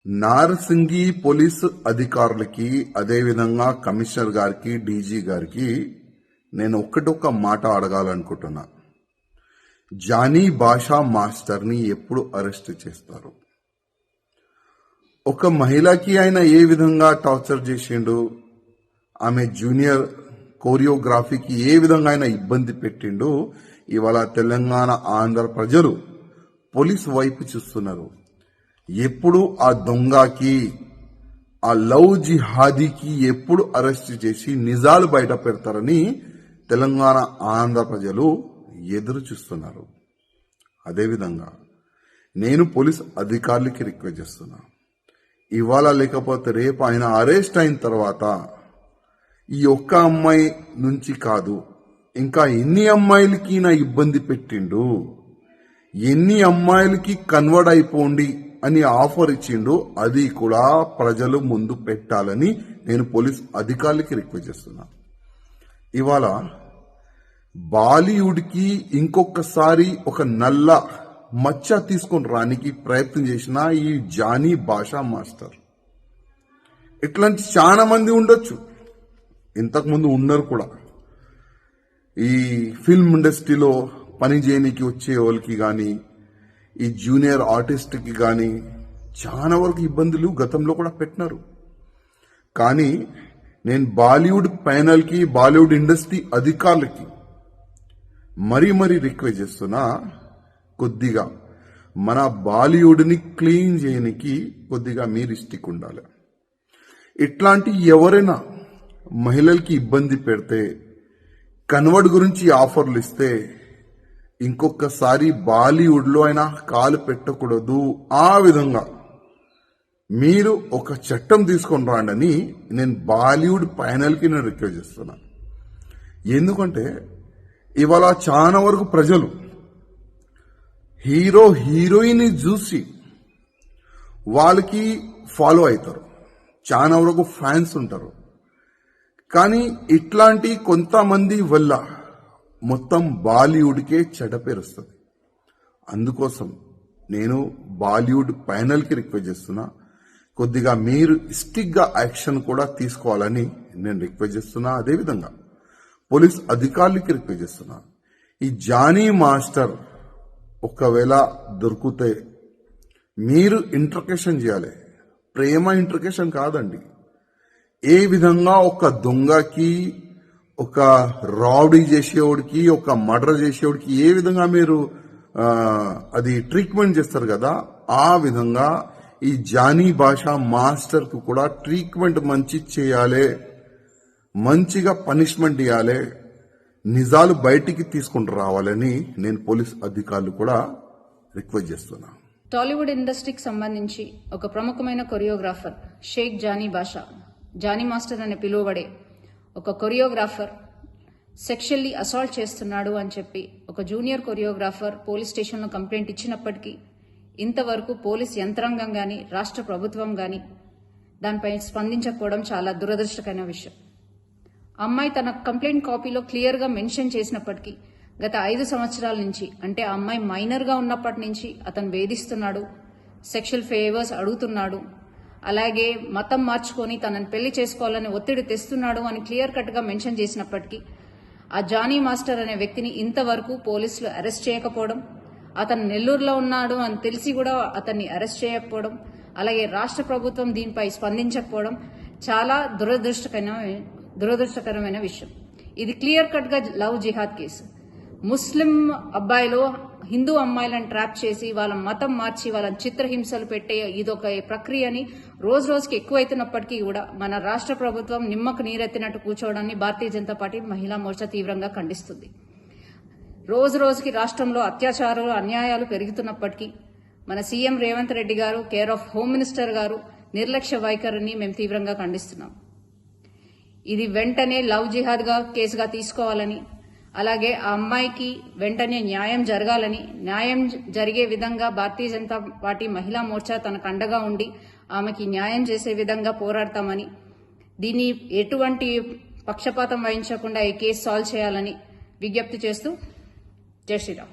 Narsingi police అధికారులకి అదేవిధంగా commissioner గారికి డీజీ గారికి నేను ఒక్క మాట అడగాలనుకుంటున్నా. జానీ భాషా మాస్టర్ని ఎప్పుడు అరెస్ట్ చేస్తారు? ఒక మహిళకి ఆయన ఏ విధంగా టార్చర్ చేసిండు, ఆమె జూనియర్ కోరియోగ్రఫీకి ఏ విధంగా ఆయన ఇబ్బంది పెట్టిండు, ఇవాళ తెలంగాణ ఆంధ్ర ప్రజలు పోలీసు వైపు చూస్తున్నారు. ఎప్పుడు ఆ దొంగకి, ఆ లవ్ జిహాదీకి ఎప్పుడు అరెస్ట్ చేసి నిజాలు బయట పెడతారని తెలంగాణ ఆంధ్ర ప్రజలు ఎదురు చూస్తున్నారు. అదేవిధంగా నేను పోలీస్ అధికారులకి రిక్వెస్ట్ చేస్తున్నా, ఇవాళ లేకపోతే రేపు ఆయన అరెస్ట్ అయిన తర్వాత ఈ ఒక్క అమ్మాయి నుంచి కాదు, ఇంకా ఎన్ని అమ్మాయిలకి నా ఇబ్బంది పెట్టిండు, ఎన్ని అమ్మాయిలకి కన్వర్ట్ అయిపోండి అని ఆఫర్ ఇచ్చిండు, అది కూడా ప్రజలు ముందు పెట్టాలని నేను పోలీస్ అధికారులకి రిక్వెస్ట్ చేస్తున్నా. ఇవాళ బాలీవుడ్కి ఇంకొకసారి ఒక నల్ల మచ్చ తీసుకొని రానికి ప్రయత్నం చేసిన ఈ జానీ భాషా మాస్టర్, ఇట్లాంటి చాలా మంది ఉండొచ్చు, ఇంతకుముందు ఉన్నారు కూడా. ఈ ఫిల్మ్ ఇండస్ట్రీలో పని చేయడానికి వచ్చే వాళ్ళకి కానీ, ఈ జూనియర్ ఆర్టిస్ట్కి కానీ చాలా వరకు ఇబ్బందులు గతంలో కూడా పెట్టినారు. కానీ నేను బాలీవుడ్ ప్యానల్కి, బాలీవుడ్ ఇండస్ట్రీ అధికారులకి మరీ రిక్వెస్ట్ చేస్తున్నా, కొద్దిగా మన బాలీవుడ్ని క్లీన్ చేయడానికి కొద్దిగా మీరు స్టిక్ ఉండాలి. ఇట్లాంటి ఎవరైనా మహిళలకి ఇబ్బంది పెడితే, కన్వర్ట్ గురించి ఆఫర్లు ఇస్తే ఇంకొకసారి బాలీవుడ్లో అయినా కాలు పెట్టకూడదు. ఆ విధంగా మీరు ఒక చట్టం తీసుకొని రాండని నేను బాలీవుడ్ ప్యానల్కి నేను రిక్వెస్ట్ చేస్తున్నా. ఎందుకంటే ఇవాళ చాలా వరకు ప్రజలు హీరో హీరోయిన్ చూసి వాళ్ళకి ఫాలో అవుతారు, చాలా వరకు ఫ్యాన్స్ ఉంటారు. కానీ ఇట్లాంటి కొంతమంది వల్ల మొత్తం బాలీవుడ్కే చెడ్డ పేరు వస్తుంది. అందుకోసం నేను బాలీవుడ్ ప్యానల్కి రిక్వెస్ట్ చేస్తున్నా, కొద్దిగా మీరు స్టిక్గా యాక్షన్ కూడా తీసుకోవాలని నేను రిక్వెస్ట్ చేస్తున్నా. అదేవిధంగా పోలీస్ అధికారులకి రిక్వెస్ట్ చేస్తున్నా, ఈ జానీ మాస్టర్ ఒకవేళ దొరికితే మీరు ఇంటర్కేషన్ చేయాలి. ప్రేమ ఇంటర్కేషన్ కాదండి. ఏ విధంగా ఒక దొంగకి, ఒక రౌడీ చేసేవాడికి, ఒక మర్డర్ చేసేవాడికి ఏ విధంగా మీరు అది ట్రీట్మెంట్ చేస్తారు కదా, ఆ విధంగా ఈ జానీ భాషా మాస్టర్ కు కూడా ట్రీట్మెంట్ మంచి చేయాలి, మంచిగా పనిష్మెంట్ ఇవ్వాలి, నిజాలు బయటికి తీసుకుని రావాలని నేను పోలీస్ అధికారులు కూడా రిక్వెస్ట్ చేస్తున్నా. టాలీవుడ్ ఇండస్ట్రీకి సంబంధించి ఒక ప్రముఖమైన కొరియోగ్రాఫర్ షేక్ జానీ భాషా, జానీ మాస్టర్ అని పిలువబడే ఒక కొరియోగ్రాఫర్ సెక్షువల్లీ అసాల్ట్ చేస్తున్నాడు అని చెప్పి ఒక జూనియర్ కొరియోగ్రాఫర్ పోలీస్ స్టేషన్లో కంప్లైంట్ ఇచ్చినప్పటికీ ఇంతవరకు పోలీస్ యంత్రాంగం కానీ, రాష్ట్ర ప్రభుత్వం కానీ దానిపై స్పందించకపోవడం చాలా దురదృష్టకరమైన విషయం. అమ్మాయి తన కంప్లైంట్ కాపీలో క్లియర్గా మెన్షన్ చేసినప్పటికీ గత 5 సంవత్సరాల నుంచి, అంటే ఆ అమ్మాయి మైనర్గా ఉన్నప్పటి నుంచి అతను వేధిస్తున్నాడు, సెక్షువల్ ఫేవర్స్ అడుగుతున్నాడు, అలాగే మతం మార్చుకొని తనని పెళ్లి చేసుకోవాలని ఒత్తిడి తెస్తున్నాడు అని క్లియర్ కట్గా మెన్షన్ చేసినప్పటికీ ఆ జానీ మాస్టర్ అనే వ్యక్తిని ఇంతవరకు పోలీసులు అరెస్ట్ చేయకపోవడం, అతను నెల్లూరులో ఉన్నాడు అని తెలిసి కూడా అతన్ని అరెస్ట్ చేయకపోవడం, అలాగే రాష్ట్ర ప్రభుత్వం దీనిపై స్పందించకపోవడం చాలా దురదృష్టకరమైన విషయం. ఇది క్లియర్ కట్ గా లవ్ జిహాద్ కేసు. ముస్లిం అబ్బాయిలు హిందూ అమ్మాయిలను ట్రాప్ చేసి వాళ్ళ మతం మార్చి వాళ్ళని చిత్రహింసలు పెట్టే ఇదొక ప్రక్రియని రోజు రోజుకి ఎక్కువైతున్నప్పటికీ కూడా మన రాష్ట్ర ప్రభుత్వం నిమ్మకు నీరెత్తినట్టు కూర్చోవడాన్ని భారతీయ జనతా పార్టీ మహిళా మోర్చా తీవ్రంగా ఖండిస్తుంది. రోజు రోజుకి రాష్ట్రంలో అత్యాచారాలు, అన్యాయాలు పెరుగుతున్నప్పటికీ మన సీఎం రేవంత్ రెడ్డి గారు, కేర్ ఆఫ్ హోమ్ మినిస్టర్ గారు నిర్లక్ష్య వైఖరిని మేము తీవ్రంగా ఖండిస్తున్నాం. ఇది వెంటనే లవ్ జిహాద్ గా కేసుగా తీసుకోవాలని, అలాగే ఆ అమ్మాయికి వెంటనే న్యాయం జరగాలని, న్యాయం జరిగే విధంగా భారతీయ జనతా పార్టీ మహిళా మోర్చా తనకు అండగా ఉండి ఆమెకి న్యాయం చేసే విధంగా పోరాడతామని, దీన్ని ఎటువంటి పక్షపాతం వహించకుండా ఈ కేసు సాల్వ్ చేయాలని విజ్ఞప్తి చేస్తూ జై శ్రీరామ్.